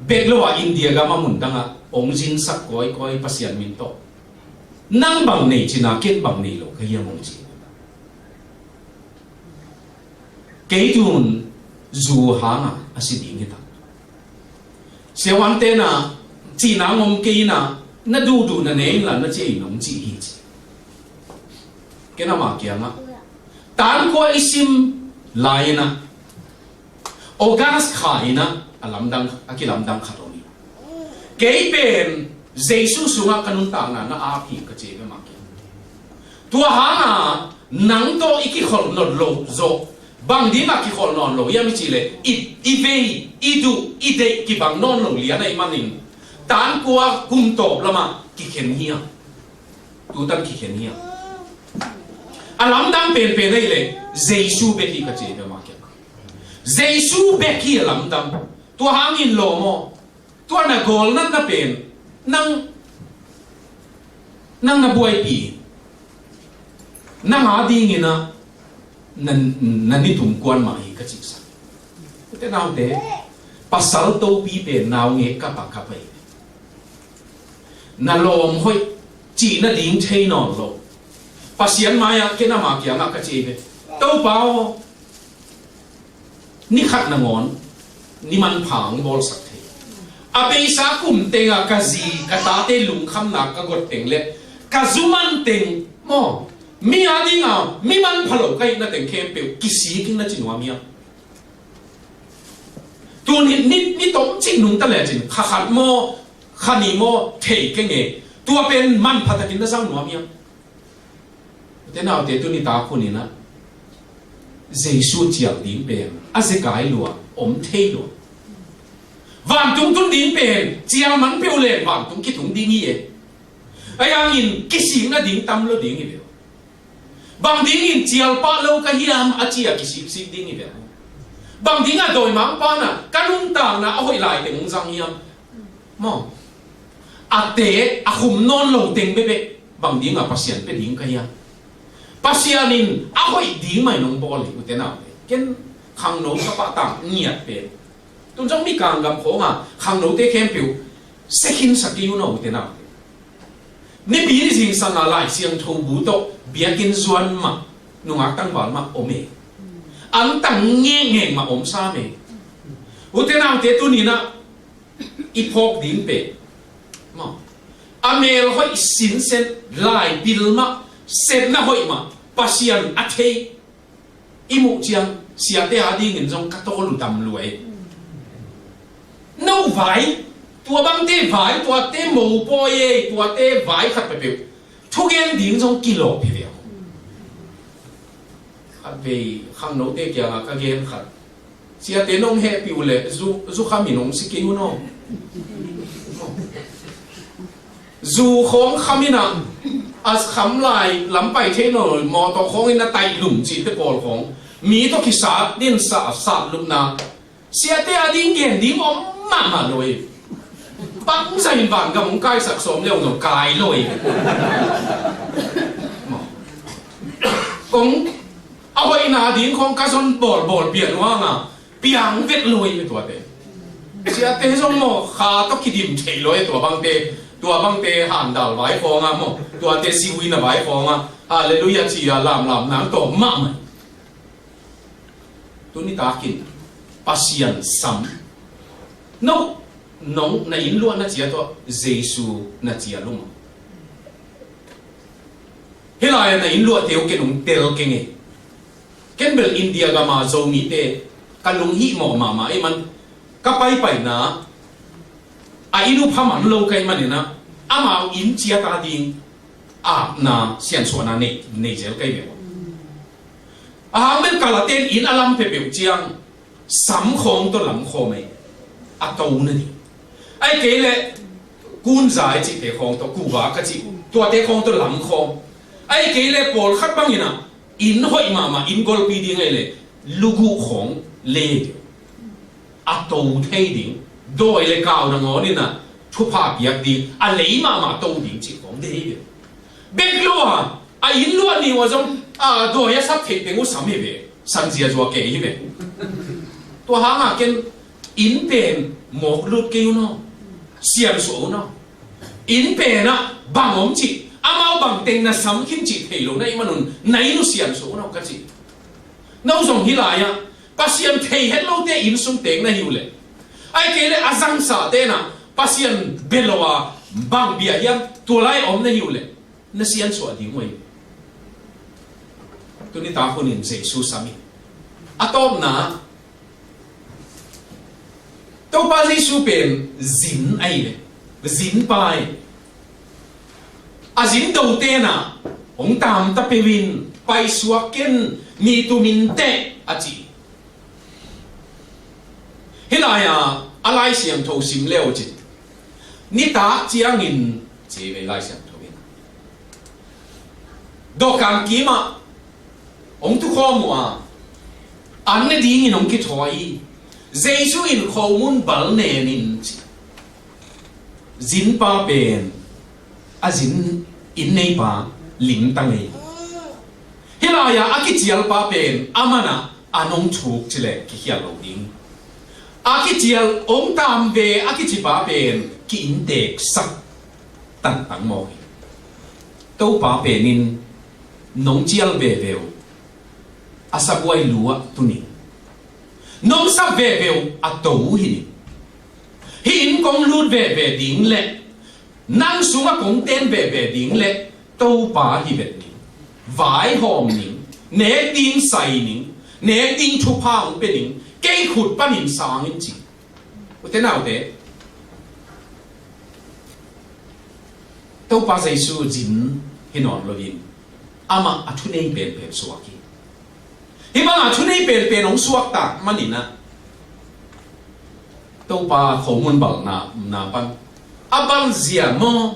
beglowa India gama mundanga ongjin sak koi pasian min to nang bang nei china ken bang nei lo kaya mong chi keitun zu hanga asiding ita sewante na china ngom keina na du na nei la na che nong chi hi chi kena ma kya nga tan ko isim laina ogas khaina alamdang akilamdang khatoni keipen Jesu sunga kanun ta na api ka che ma ki tua hanga nang to iki khol no lo zo bang di ma ki khol non lo yami chile I ve I du I de ki bang non lo liana imanin tan ko kum to lama ki khen hia tu tan ki khen hia alam dang pen nei le Jesu be ki ka che ma ki Jesu be ki alam dang tu hangin lo mo tu na gol nan na pen nang na buai pi nang ading ina nan ni tum kwan ma hi ka chi sa te nau te pasal to pi pe naw nge ka pa ka pai na lom hoi chỉ na ding thei non lo pasian maya ke na ma kya nga ka che be to pao ni khat na ngon ni man phang bol sak the abe sa kum te nga ka zi ka ta te lung kham na ka got teng le ka zuman teng mo mi adi nga mi man phalo kai na teng khem pe kisi king na chinwa mia tu ni tom chin nung ta le chin kha khat mo khani mo thei ke nge tua pen man phatakin na sang nuam yam te nào te tu ni ta khu ni na Giêsu chiang din pen a se kai lua om thei lo van tung tung din pen chiang man peu le van tung ki tung ding ye ayang in ki sing na ding tam lo ding ye bang ding in chial pa lo ka hiam a chia ki sing sing ding ye bang ding a doi mang pa na kanung tang na a hoi lai te ngong sang hiam mo a te a khum non lo teng be be bang ding a pasien pe ding ka hiam pasianin a hoi ding mai nong bol u te na ken khang no ka pa tang niat pe tum jong mi kang gam kho nga khang no te kem piu sekin sakiu no te na ni bi ni sing sang a lai siang tho bu to biakin zuan ma nunga tang bal ma ome ang tang nge nge ma om sa me u te na te tu ni na i phok ding pe ma amel hoi sin sen lai bil ma sen na hoi ma pasian a thei imu chiang sia te a ding in jong ka to lu dam luai no vai tua bang te vai tua te mo po ye tua te vai khat pe pe thu gen ding jong kilo pe pe khat ve khang no te kya ka gen khat sia te nong he pi ule zu khami nong si ki no zu khong khamina as kham lai lam pai the no mo to khong in na tai lum chi te pol khong mi to ki sa din sa lum na sia te a ding gen ding om ma ma loi bang sa in van ga mong kai sak som leo no kai loi kong a hoi na ding khong ka son bol pian wa nga piang vet loi me to te sia te song mo kha to ki dim thei loi to bang te tua bang te han dal vai phong a mo tua te si wi na vai phong a hallelujah chi a lam nang to ma mai tu ni ta kin pasian sam no nong na in lu na chia to Giêsu na chia lum helai na in lu teu ke nong tel ke nge ken bel India ga ma zo mi te kalung hi mo ma e man ka pai na a inu phaman lo kai manina ama in chia ta ding a na sian so na ne zel kai be a men kala ten in alam pe pe chiang sam khong to lam kho mai a to na ni ai ke le kun zai chi te khong to ku wa ka chi to te khong to lam kho ai ke le pol khat bang ina in hoi ma in gol pi ding ai le lugu khong le a to thei ding doi le cao na ngo ni na thu pa biak di a lei ma to ding chi khong de be bek lo a in lo ni wa jong a do ya sap the te ngu sam he be san jia zo ke hi be to ha nga ken in pen mok lut ke no siam so no in pen na bang om chi amao bang teng na sam kim chi thei lo nai manun nai nu siam so no ka chi no jong hi la ya pasian thei het lo te in sum teng na hi le ai ke le azang sa te na pasian belowa bang bia yam to lai om na hi le na sian so di ngoi tu ni ta ko nin Giêsu sami atom na to pa Giêsu pen zin ai le zin pai a zin do te na ong tam ta pe win pai suak ken ni tu min te a chi hilaya alai siam tho sim leo chi ni ta chiang in che ve lai siam tho in do kan ki ma ong tu kho mu a an ne ding in ong ki thoi Giêsu in kho mun bal ne nin chi zin pa pen a zin in nei pa lim tang ei hilaya akichial pa pen amana anong thuk chile ki hial lo ding Akichial ong tam ve akichipa pen ki indek sak tan tang mo to pa penin nong chial ve veo asabuai lua tuni nong sa ve veo ato hi hin kong lut ve ve ding le nang sunga kong ten ve ve ding le to pa hi vet ni vai hom ni ne ding sai ni ne ding thu pa pe ni cây khụt ban hình sáng hình chỉ thế nào thế đâu bao giờ su dính hình nón lo in ama thu nei bền bền suak ki hi bang thu nei bền bền ông suak ta manina đâu ba khẩu môn bảo na ban abal zia mo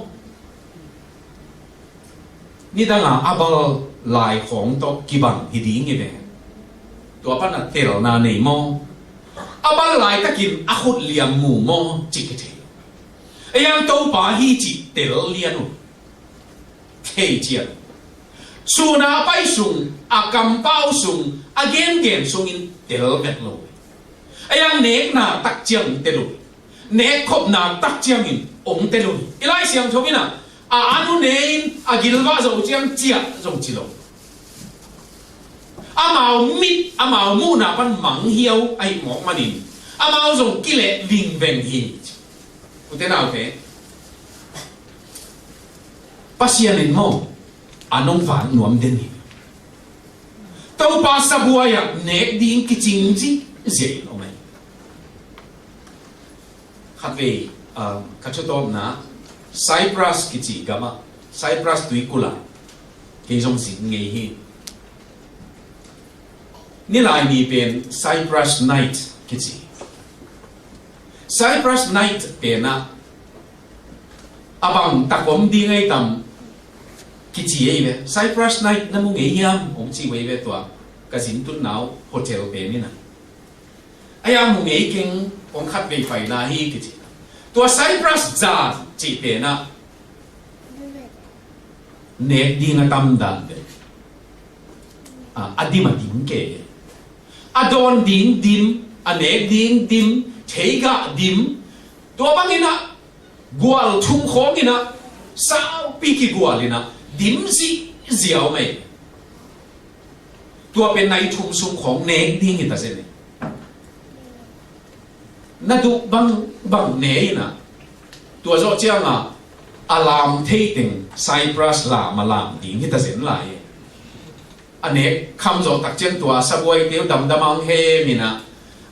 ni da nga abal lai khong to ki bang hi ding nge veตัวปั้นเตลนาในมออาบ้านหลายตะกินอาขุดเลียมหมู่มอจิกเทไอ้ยังโตป่าฮีจิเตลเลียนุเทเจียนสูนาไปสูงอากำเป้าสูงอาเกนเกนสูงอินเตลเวทโลไอ้ยังเนกนาตักเจียงเตลุเนกขบนาตักเจียงอินองเตลุอีไลเสียงทวินะอานุเนนอากิลวาโจเจียงเจียจงจิโลอามามิดอามามูนาปันหมังเหี่ยวไอหมอกมันนินอามาส่งกิเลวิงเวงฮีอุตนาโอเคปัสยานินโมอันนงฝันนวมเดนิตัวปัสบัวยเนกดิ้งกิจิงจีเจียโอไหมขัดเวขัดชุดตอบนะไซปรัสกิจิกามาไซปรัสตุยกุลาเกี่ยงสิ่งเงี้ยนี่ลายนี้เป็น Cyprus Night กิจ Cyprus Night เป็นนะอาบังตะกอมดีไงตำกิจเอง Cyprus Night นั่นมึงเงียบผมจีไว้แบบตัวกระสินตุนหนาวโฮเทลเป็นนี่นะไอ้ยังมึงเองผมขัดไปไฟนาฮีกิจตัว Cyprus จ้าจีเป็นนะเนกดีงตำดันเลยอดีมาดิ้งเก๋อดอนดิ้งดิมอเนกดิ้งดิมเทกะดิมตัวบางอินะกัวลทุ่งของอินะสาวปีกิกัวลินะดิมสิเสียวไหมตัวเป็นในทุ่งซุงของเนกดิ้งอิตาเซนนั่นดูบางเนยนะตัวโจเจียงอะลามเทติงไซปรัสลามาลามดิ้งอิตาเซนไหลอันนี้คำโจตักเจียงตัวสบวยเดียวดำดำมังเฮมินะ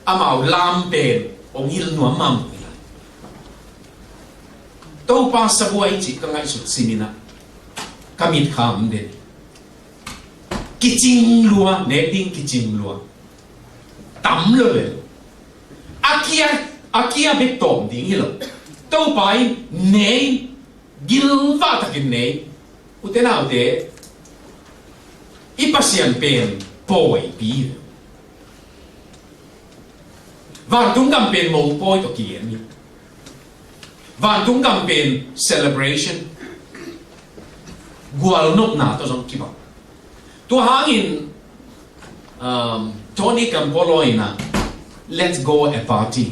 อามาลามเป็นองหิลนัวมัมตัวป้าสบวยจิกังไงสุดสิมินะกามิดคำเด่นกิจิงลัวเนดิ้งกิจิงลัวตั้มเลยอาเกียเบ็ดตอมดิ้งฮิลตัวไปเนกิลวาตะกินเนอุตนาอุเตอีปัสยันเป็นป่วยปีวันตุงกันเป็นโมป่วยตัวเกียรติวันตุงกันเป็น celebration กัวลนกหนาตัวสองกี่บาทตัวหางินตัวนี้กันพอลอยนะ let's go a party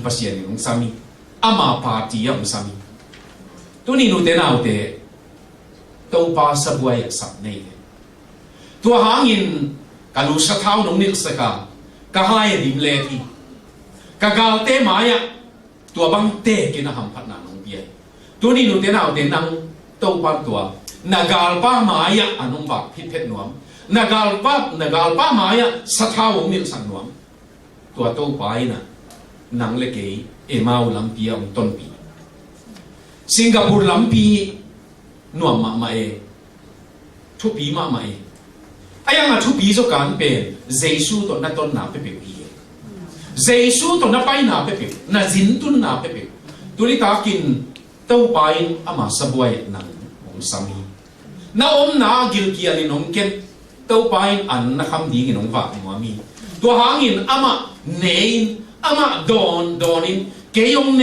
ปัสยันของสามีอามา party ของสามีตัวนี้นูเตน่าอุเตตัวป้าสบวยสับเนี่ยตัวหางินกาลูสะเท้าหนุ่มนิสกากะให้ดิมเลทีกะกาลเตมายะตัวบังเตกินหำพัดนาหนุ่มเบียตัวนี้หนุ่มเตน่าเตนังตัวปัดตัวนากาลป้ามายะอนุบักพิเพชรนวมนากาลป้ามายะสะเท้ามิลสังนวมตัวโตไปนะนังเล็กเอมาอุลัมปีองต้นปีสิงคโปร์ลัมปีนวมมาเอทุปีมาเอไอ้ยังมาทุกปีสุการเป็นเจสูตัวนั้นต้นนาเปเปวีเจสูตัวนั้นไปนาเปเปน่าจินตุนนาเปเปตัวนี้ตากินเต้าไปอามาสบวยนังองสามีน้าอมนากิลกียลินองเกนเต้าไปอันนักคำดีกินองว่ามัวมีตัวหางินอามาเนยอามาดอนินเกยองเน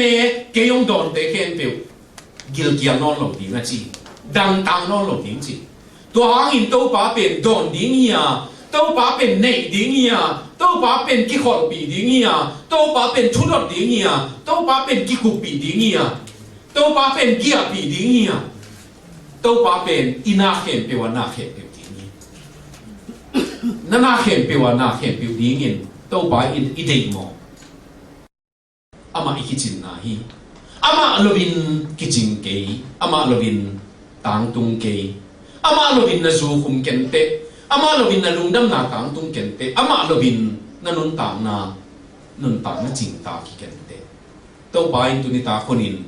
เกยองดอนเตเคนเปียวกิลกียนอนหลงดีนะจีดังตังนอนหลงดีจีตัวหางินตัวป้าเป็นดอนดิ้งยาตัวป้าเป็นเนดิ้งยา tàu ba pen ki khol pi ding hiya tàu ba pen thudot ding hiya tàu ba pen ki ku pi ding hiya tàu ba pen gia pi ding hiya tàu ba pen ina khem pe wa na khem pe ding hi na khem pe wa na khem pe ding in tàu ba in idei mo ama ikichin na hi ama lovin kichin ke ama lovin tang tung ke ama lovin na zu khum kente ama lovin na lungdam na tang tung kente ama lovin na nun ta na ching ta ki kente to bai tu ni ta khonin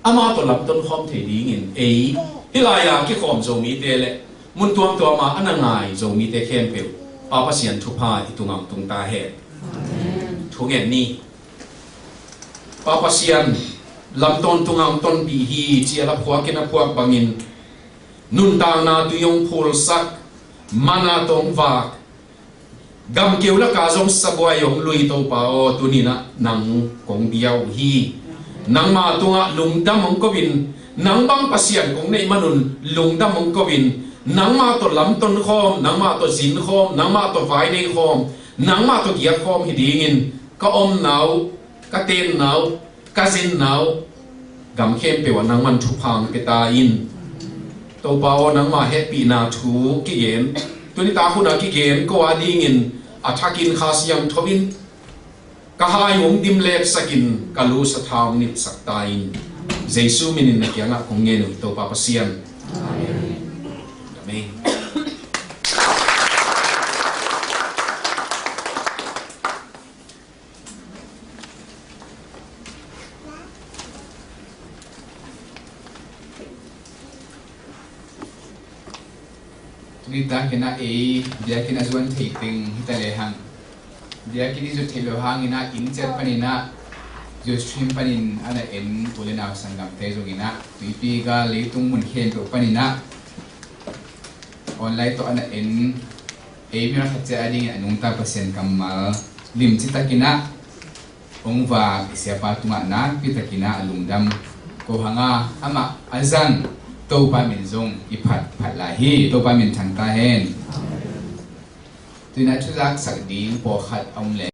ama to lam ton khom the ding in ei hilaya ki khom zo mi te le mun tuam to ma anangai zo mi te khem pe pa pa sian thu pa itungam tung ta he thu ngen ni Papa sian lam ton tungam ton bi hi chia la phua kena phua bangin nun tang na tu yong phul sak mana tong va gam keu la ka jong sabwa yong lui to pa o tu ni na nang kong biao hi nang ma tunga lungdam ong ko bin nang bang pasian kong nei manun lungdam ong ko bin nang ma to lam ton khom nang ma to zin khom nang ma to vai nei khom nang ma to gia khom hi dingin ka om nau ka ten nau ka zin nau gam khem pe wa nang man thu phang pe ta in to pao nang ma happy na thu ki gen tu ni ta khu na ki gen ko wa ding in athakin khas yang thobin ka hai ong dim lep sakin ka lu sa thang nit sak ta in jesu minin na kyanga kong nge no to pa pasian amen Nita kena dia kena zuan taping hita lehang dia kini zo thelo hang ina inchet panina zo stream panin ana en ulena sangam te zo gina pipi ga leitung mun khen to panina online to ana en mira khacha ading anung ta pasen kamal lim chita kina ongwa siapa tunga na pitakina alungdam ko hanga ama azan to pa min zong iphat phat la hi to pa min thang ta hen tu na chu lak sak di po khat ong le